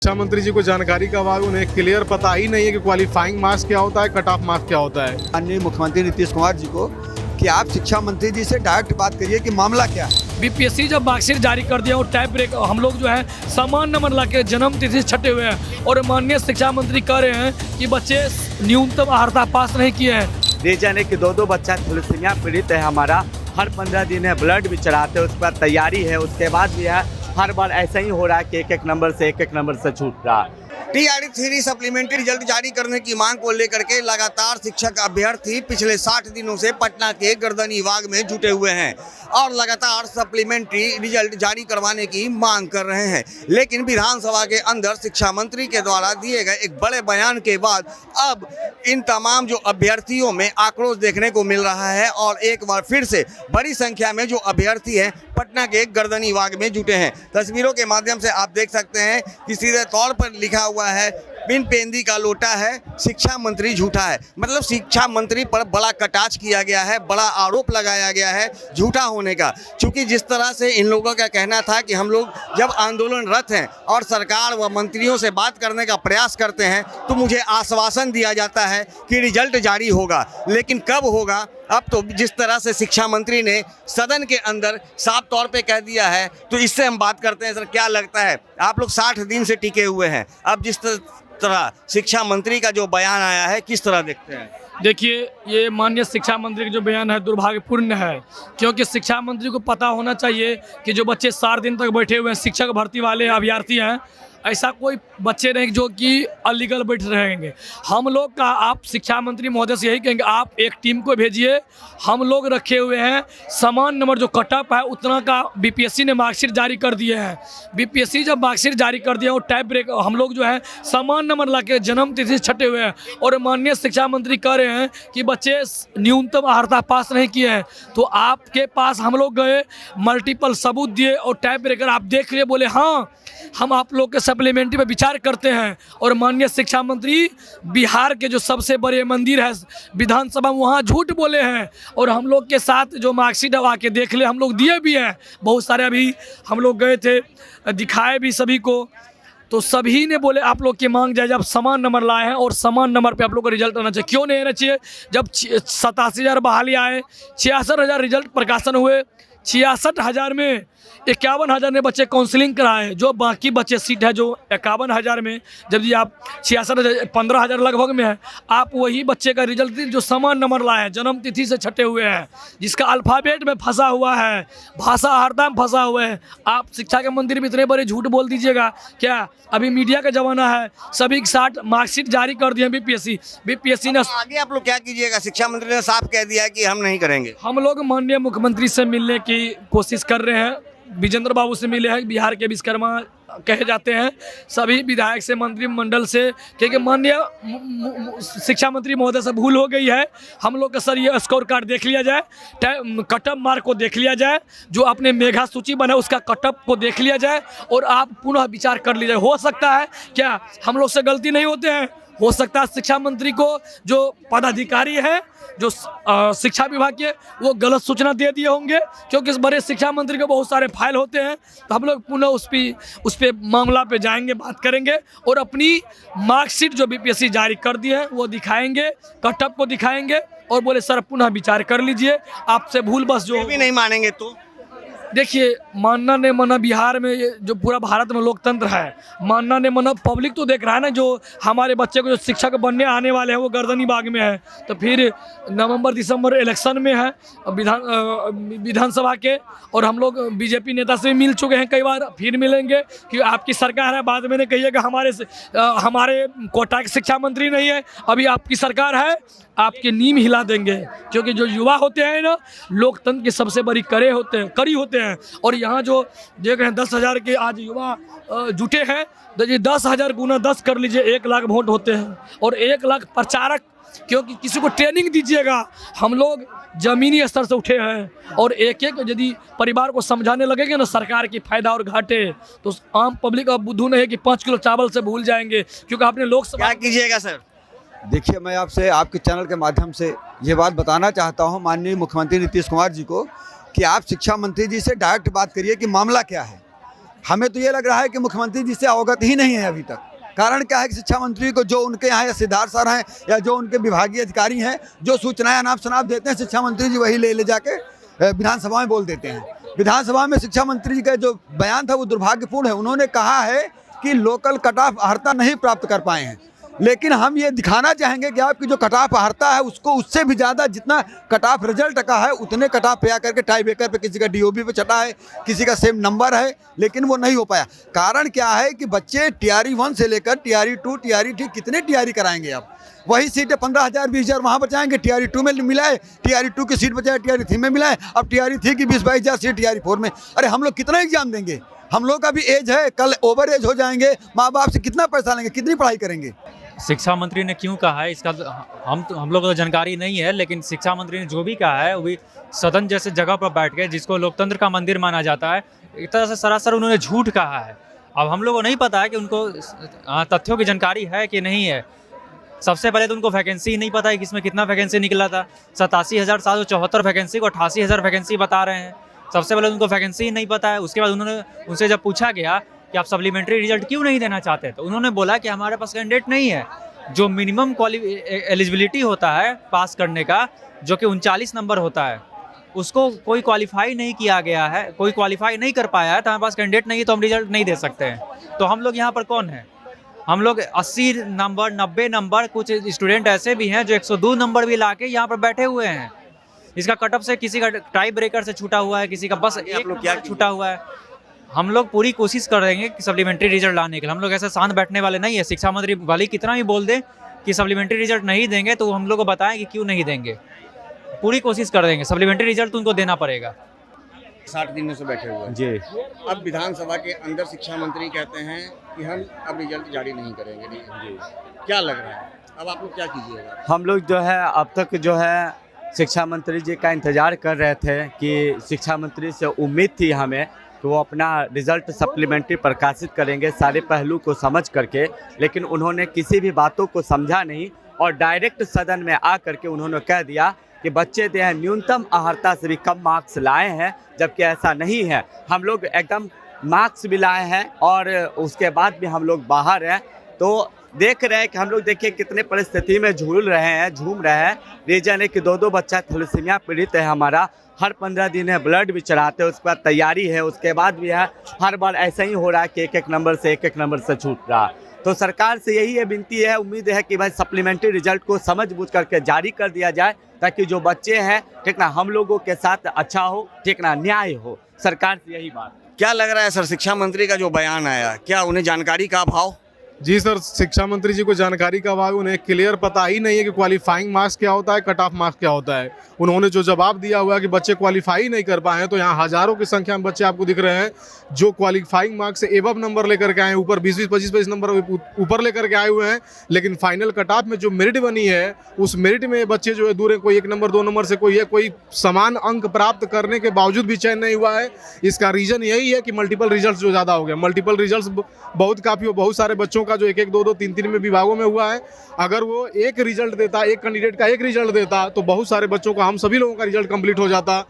शिक्षा मंत्री जी को जानकारी का अभाव, उन्हें क्लियर पता ही नहीं है कि क्वालिफाइंग मार्क्स क्या होता है, कट ऑफ मार्क्स क्या होता है। माननीय मुख्यमंत्री नीतीश कुमार जी को कि आप शिक्षा मंत्री जी से डायरेक्ट बात करिए कि मामला क्या है। बीपीएससी जब मार्कशीट जारी कर दिया और टाइप ब्रेक हम लोग जो है समान नंबर ला के जन्म तिथि छटे हुए हैं और माननीय शिक्षा मंत्री कह रहे हैं कि बच्चे न्यूनतम अर्हता पास नहीं किए हैं। रीजन है कि दो बच्चा थैलेसीमिया पीड़ित है हमारा, हर 15 दिन है ब्लड भी चढ़ाते हैं, उस पर तैयारी है, उसके बाद भी है हर बार ऐसा ही हो रहा है कि एक नंबर से छूट रहा है। टीआरई 3 सप्लीमेंट्री रिजल्ट जारी करने की मांग को लेकर के लगातार शिक्षक अभ्यर्थी पिछले 60 दिनों से पटना के गर्दनी बाग में जुटे हुए हैं और लगातार सप्लीमेंट्री रिजल्ट जारी करवाने की मांग कर रहे हैं। लेकिन विधानसभा के अंदर शिक्षा मंत्री के द्वारा दिए गए एक बड़े बयान के बाद अब इन तमाम जो अभ्यर्थियों में आक्रोश देखने को मिल रहा है और एक बार फिर से बड़ी संख्या में जो अभ्यर्थी हैं पटना के गर्दनी बाग में जुटे हैं। तस्वीरों के माध्यम से आप देख सकते हैं कि सीधे तौर पर लिखा हुआ है, बिन पेंदी का लोटा है, शिक्षा मंत्री झूठा है। मतलब शिक्षा मंत्री पर बड़ा कटाक्ष किया गया है, बड़ा आरोप लगाया गया है झूठा होने का। क्योंकि जिस तरह से इन लोगों का कहना था कि हम लोग जब आंदोलनरत हैं और सरकार व मंत्रियों से बात करने का प्रयास करते हैं तो मुझे आश्वासन दिया जाता है कि रिजल्ट जारी होगा, लेकिन कब होगा। अब तो जिस तरह से शिक्षा मंत्री ने सदन के अंदर साफ तौर पे कह दिया है, तो इससे हम बात करते हैं। सर, क्या लगता है, आप लोग 60 दिन से टिके हुए हैं, अब जिस तरह शिक्षा मंत्री का जो बयान आया है किस तरह देखते हैं? देखिए, ये माननीय शिक्षा मंत्री का जो बयान है दुर्भाग्यपूर्ण है, क्योंकि शिक्षा मंत्री को पता होना चाहिए कि जो बच्चे 60 दिन तक बैठे हुए हैं, शिक्षक भर्ती वाले अभ्यर्थी हैं, ऐसा कोई बच्चे नहीं जो कि अलीगल बैठ रहेंगे। हम लोग का आप शिक्षा मंत्री महोदय से यही कहेंगे, आप एक टीम को भेजिए, हम लोग रखे हुए हैं समान नंबर जो कटअप है उतना का बीपीएससी ने मार्कशीट जारी कर दिए हैं। बीपीएससी जब मार्कशीट जारी कर दिया और टाइप ब्रेक हम लोग जो है समान नंबर ला के जन्म तिथि छटे हुए हैं और माननीय शिक्षा मंत्री कह रहे हैं कि बच्चे न्यूनतम अर्हता पास नहीं किए हैं। तो आपके पास हम लोग गए, मल्टीपल सबूत दिए और टाइप ब्रेकर आप देख लिए, बोले हाँ हम आप लोग के सप्लीमेंट्री पर विचार करते हैं। और माननीय शिक्षा मंत्री बिहार के जो सबसे बड़े मंदिर है विधानसभा, वहाँ झूठ बोले हैं और हम लोग के साथ जो मार्कशीट आके देख ले, हम लोग दिए भी हैं बहुत सारे, अभी हम लोग गए थे दिखाए भी सभी को, तो सभी ने बोले आप लोग की मांग जाए, जब समान नंबर लाए हैं और समान नंबर पे आप लोग का रिजल्ट आना चाहिए। क्यों नहीं आना चाहिए? जब 87,000 बहाली आए, 66,000 रिजल्ट प्रकाशन हुए, 66,000 में 51,000 ने बच्चे काउंसलिंग कराए, जो बाकी बच्चे सीट है जो 51,000 में, जब जी आप 66,000 15,000 लगभग में है, आप वही बच्चे का रिजल्ट जो समान नंबर लाए हैं, जन्म तिथि से छटे हुए हैं, जिसका अल्फ़ाबेट में फंसा हुआ है, भाषा हरदा में फंसा हुआ है। आप शिक्षा के मंत्री भी इतने बड़े झूठ बोल दीजिएगा क्या? अभी मीडिया का ज़माना है, सभी के साथ मार्कशीट जारी कर दिए बीपीएससी ने। आगे आप लोग क्या कीजिएगा? शिक्षा मंत्री ने साफ कह दिया है कि हम नहीं करेंगे। हम लोग माननीय मुख्यमंत्री से मिलने की कोशिश कर रहे हैं, विजेंद्र बाबू से मिले हैं, बिहार के विश्वकर्मा कहे जाते हैं, सभी विधायक से, मंत्रिमंडल से, क्योंकि माननीय शिक्षा मंत्री महोदय से भूल हो गई है। हम लोग का सर ये स्कोर कार्ड देख लिया जाए, कटअप मार्क को देख लिया जाए, जो अपने मेगा सूची बना उसका कटअप को देख लिया जाए और आप पुनः विचार कर लीजिए। हो सकता है क्या हम लोग से गलती नहीं होते हैं? हो सकता है शिक्षा मंत्री को जो पदाधिकारी है, जो शिक्षा विभाग के, वो गलत सूचना दे दिए होंगे, क्योंकि इस बड़े शिक्षा मंत्री के बहुत सारे फाइल होते हैं। तो हम लोग पुनः उस पे मामला पे जाएंगे, बात करेंगे और अपनी मार्कशीट जो बीपीएससी जारी कर दी है वो दिखाएंगे, कटअप को दिखाएंगे और बोले सर पुनः विचार कर लीजिए, आपसे भूल बस जो भी नहीं मानेंगे तो देखिए, मानना नहीं माना, बिहार में ये जो पूरा भारत में लोकतंत्र है, मानना नहीं माना, पब्लिक तो देख रहा है ना, जो हमारे बच्चे को जो शिक्षक बनने आने वाले हैं वो गर्दनी बाग में है। तो फिर नवंबर दिसंबर इलेक्शन में है विधानसभा के, और हम लोग बीजेपी नेता से भी मिल चुके हैं कई बार, फिर मिलेंगे कि आपकी सरकार है, बाद में नहीं कहिएगा हमारे कोटा के शिक्षा मंत्री नहीं है, अभी आपकी सरकार है, आपके नीम हिला देंगे। क्योंकि जो युवा होते हैं ना, लोकतंत्र की सबसे बड़ी कड़ी होते हैं और यहाँ जो देख रहे हैं 10,000 के आज युवा जुटे हैं, तो ये 10,000 गुना 10 कर लीजिए, 1 लाख वोट होते हैं और 1 लाख प्रचारक। क्योंकि किसी को ट्रेनिंग दीजिएगा, हम लोग ज़मीनी स्तर से उठे हैं और एक यदि परिवार को समझाने लगेंगे ना सरकार की फ़ायदा और घाटे, तो आम पब्लिक अब बुद्धू नहीं है कि 5 किलो चावल से भूल जाएंगे। क्योंकि आपने लोकसभा क्या कीजिएगा सर? देखिए, मैं आपसे आपके चैनल के माध्यम से ये बात बताना चाहता हूँ माननीय मुख्यमंत्री नीतीश कुमार जी को कि आप शिक्षा मंत्री जी से डायरेक्ट बात करिए कि मामला क्या है। हमें तो ये लग रहा है कि मुख्यमंत्री जी से अवगत ही नहीं है अभी तक। कारण क्या है कि शिक्षा मंत्री को जो उनके यहाँ या सिद्धार्थ सर हैं या जो उनके विभागीय अधिकारी हैं, जो सूचनाएं अनाप शनाप देते हैं, शिक्षा मंत्री जी वही ले जाके विधानसभा में बोल देते हैं। विधानसभा में शिक्षा मंत्री जी का जो बयान था वो दुर्भाग्यपूर्ण है। उन्होंने कहा है कि लोकल कट ऑफ अर्हता नहीं प्राप्त कर पाए हैं, लेकिन हम ये दिखाना चाहेंगे कि आपकी जो कट ऑफ अर्हता है उसको उससे भी ज़्यादा जितना कट ऑफ रिजल्ट का है उतने कट ऑफ पे आकर के टाई ब्रेकर पे किसी का DOB पे चटा है, किसी का सेम नंबर है, लेकिन वो नहीं हो पाया। कारण क्या है कि बच्चे TRE 1 से लेकर TRE 2 TRE 3 कितने TRE कराएंगे आप? वही सीटें 15,000 20,000 वहाँ बचाएंगे, TRE 2 में मिलाए, TRE 2 की सीट बचाए TRE 3 में मिलाए, अब TRE 3 की 20-22,000 सीट TRE 4 में। अरे हम लोग कितना एग्जाम देंगे? हम लोग का भी एज है, कल ओवर एज हो जाएंगे, माँ बाप से कितना पैसा लेंगे, कितनी पढ़ाई करेंगे? शिक्षा मंत्री ने क्यों कहा है इसका हम लोग को तो जानकारी नहीं है, लेकिन शिक्षा मंत्री ने जो भी कहा है वो भी सदन जैसे जगह पर बैठ के, जिसको लोकतंत्र का मंदिर माना जाता है, एक तरह से सरासर उन्होंने झूठ कहा है। अब हम लोग को नहीं पता है कि उनको तथ्यों की जानकारी है कि नहीं है। सबसे पहले तो उनको वैकेंसी ही नहीं पता है कि इसमें कितना वैकेंसी निकला था। 87,774 वैकेंसी को 88,000 वैकेंसी बता रहे हैं। सबसे पहले उनको वैकेंसी ही नहीं पता है। उसके बाद उन्होंने उनसे जब पूछा गया कि आप सप्लीमेंट्री रिजल्ट क्यों नहीं देना चाहते, तो उन्होंने बोला कि हमारे पास कैंडिडेट नहीं है। जो मिनिमम एलिजिबिलिटी होता है पास करने का, जो कि 39 नंबर होता है, उसको कोई क्वालिफाई नहीं किया गया है, कोई क्वालिफाई नहीं कर पाया है, तो हमारे पास कैंडिडेट नहीं है, तो हम रिजल्ट नहीं दे सकते हैं। तो हम लोग यहाँ पर कौन है? हम लोग 80 नंबर 90 नंबर, कुछ स्टूडेंट ऐसे भी हैं जो 102 नंबर भी ला के यहाँ पर बैठे हुए हैं। इसका कटअप से किसी का टाई ब्रेकर से छूटा हुआ है, किसी का बस एक नंबर छूटा हुआ है। हम लोग पूरी कोशिश कर रहेंगे कि सप्लीमेंट्री रिजल्ट लाने के लिए। हम लोग ऐसे शांत बैठने वाले नहीं है। शिक्षा मंत्री वाली कितना भी बोल दे कि सप्लीमेंट्री रिजल्ट नहीं देंगे, तो हम लोग को बताएं कि क्यों नहीं देंगे। पूरी कोशिश कर देंगे, सप्लीमेंट्री रिजल्ट तो उनको देना पड़ेगा। 60 दिनों से बैठे हुए हैं जी। अब विधानसभा के अंदर शिक्षा मंत्री कहते हैं कि हम अब रिजल्ट जारी नहीं करेंगे। जी, क्या लग रहा है अब आप लोग क्या कीजिएगा? हम लोग जो है अब तक जो है शिक्षा मंत्री जी का इंतज़ार कर रहे थे कि शिक्षा मंत्री से उम्मीद थी हमें कि वो अपना रिज़ल्ट सप्लीमेंट्री प्रकाशित करेंगे सारे पहलू को समझ करके, लेकिन उन्होंने किसी भी बातों को समझा नहीं और डायरेक्ट सदन में आ करके उन्होंने कह दिया कि बच्चे जो है न्यूनतम अर्हता से भी कम मार्क्स लाए हैं, जबकि ऐसा नहीं है। हम लोग एकदम मार्क्स भी लाए हैं और उसके बाद भी हम लोग बाहर हैं। तो देख रहे हैं कि हम लोग देखिए कितने परिस्थिति में झूल रहे हैं, झूम रहे हैं। रीजन है कि 2 बच्चा थैलेसीमिया पीड़ित है हमारा, हर 15 दिन है ब्लड भी चढ़ाते हैं, उसके बाद तैयारी है, उसके बाद भी है हर बार ऐसा ही हो रहा है कि एक नंबर से छूट रहा। तो सरकार से यही है विनती है, उम्मीद है कि भाई सप्लीमेंट्री रिजल्ट को समझ बूझ करके जारी कर दिया जाए, ताकि जो बच्चे हैं ठीक ना हम लोगों के साथ अच्छा हो, ठीक ना न्याय हो। सरकार से यही बात। क्या लग रहा है सर, शिक्षा मंत्री का जो बयान आया, क्या उन्हें जानकारी का अभाव? जी सर, शिक्षा मंत्री जी को जानकारी का अभाव, उन्हें क्लियर पता ही नहीं है कि क्वालिफाइंग मार्क्स क्या होता है, कट ऑफ मार्क्स क्या होता है। उन्होंने जो जवाब दिया हुआ है कि बच्चे क्वालिफाई नहीं कर पाए हैं, तो यहाँ हज़ारों की संख्या में बच्चे आपको दिख रहे हैं जो क्वालिफाइंग मार्क्स से एबव नंबर लेकर के आए हैं, ऊपर 20-20 25-25 नंबर ऊपर लेकर के आए हुए हैं, लेकिन फाइनल कट ऑफ में जो मेरिट बनी है उस मेरिट में बच्चे जो है दूर है, कोई 1 नंबर 2 नंबर से कोई समान अंक प्राप्त करने के बावजूद भी चयन नहीं हुआ है। इसका रीज़न यही है कि मल्टीपल रिजल्ट जो ज़्यादा हो गया। मल्टीपल रिजल्ट बहुत सारे बच्चों का जो 1-1 2-2 3-3 में विभागों में हुआ है। अगर वो एक रिजल्ट देता, एक कैंडिडेट का एक रिजल्ट देता, तो बहुत सारे बच्चों का, हम सभी लोगों का रिजल्ट कंप्लीट हो जाता।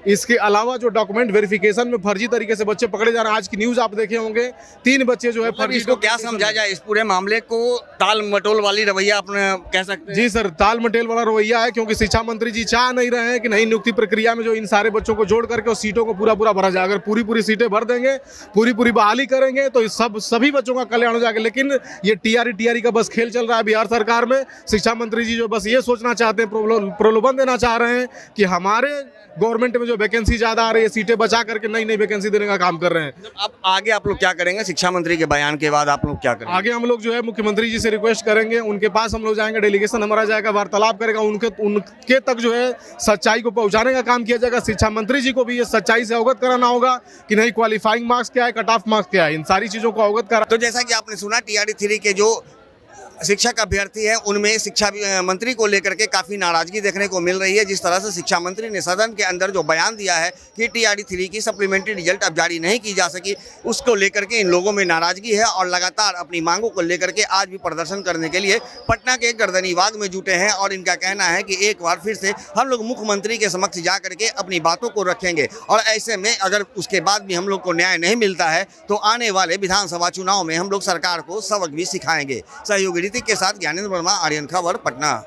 इसके अलावा जो डॉक्यूमेंट वेरिफिकेशन में फर्जी तरीके से बच्चे पकड़े जा रहे हैं, आज की न्यूज़ आप देखे होंगे, 3 बच्चे जो है फर्जी। इसको क्या समझा जाए, इस पूरे मामले को टाल मटोल वाली रवैया अपने कह सकते हैं? जी सर, टाल मटोल वाला रवैया है, क्योंकि शिक्षा मंत्री जी चाह नहीं रहे हैं कि नई नियुक्ति प्रक्रिया में जो इन सारे बच्चों को जोड़ करके उस सीटों को पूरा भरा जाए। अगर पूरी सीटें भर देंगे, पूरी बहाली करेंगे, तो सभी बच्चों का कल्याण हो जाएगा। लेकिन ये TRE का बस खेल चल रहा है बिहार सरकार में। शिक्षा मंत्री जी जो बस ये सोचना चाहते हैं, प्रलोभन देना चाह रहे हैं कि हमारे गवर्नमेंट में जो वैकेंसी ज़्यादा आ रही है, सीटें बचा करके नई वैकेंसी देने का काम कर रहे हैं। अब आगे आप लोग क्या करेंगे? शिक्षा मंत्री के बयान के बाद आप लोग क्या करेंगे? आगे हम लोग जो है मुख्यमंत्री जी से रिक्वेस्ट करेंगे, उनके पास हम लोग जाएंगे, डेलीगेशन हमारा जाएगा, वार्तालाप करेगा, उनके तक जो है सच्चाई को पहुंचाने का काम किया जाएगा। शिक्षा मंत्री जी को भी ये सच्चाई से अवगत कराना होगा कि नहीं क्वालिफाइंग मार्क्स क्या है, कट ऑफ मार्क्स क्या है, इन सारी चीज़ों को अवगत करा। तो जैसा कि आपने सुना, TRE 3 के जो शिक्षक अभ्यर्थी हैं उनमें शिक्षा मंत्री को लेकर के काफ़ी नाराज़गी देखने को मिल रही है। जिस तरह से शिक्षा मंत्री ने सदन के अंदर जो बयान दिया है कि TRD 3 की सप्लीमेंट्री रिजल्ट अब जारी नहीं की जा सकी, उसको लेकर के इन लोगों में नाराज़गी है और लगातार अपनी मांगों को लेकर के आज भी प्रदर्शन करने के लिए पटना के गर्दनी बाग में जुटे हैं। और इनका कहना है कि एक बार फिर से हम लोग मुख्यमंत्री के समक्ष जा करके अपनी बातों को रखेंगे और ऐसे में अगर उसके बाद भी हम लोग को न्याय नहीं मिलता है तो आने वाले विधानसभा चुनाव में हम लोग सरकार को सबक भी सिखाएंगे। सहयोगी ऋतिक के साथ ज्ञानेंद्र वर्मा, आर्यन खबर, पटना।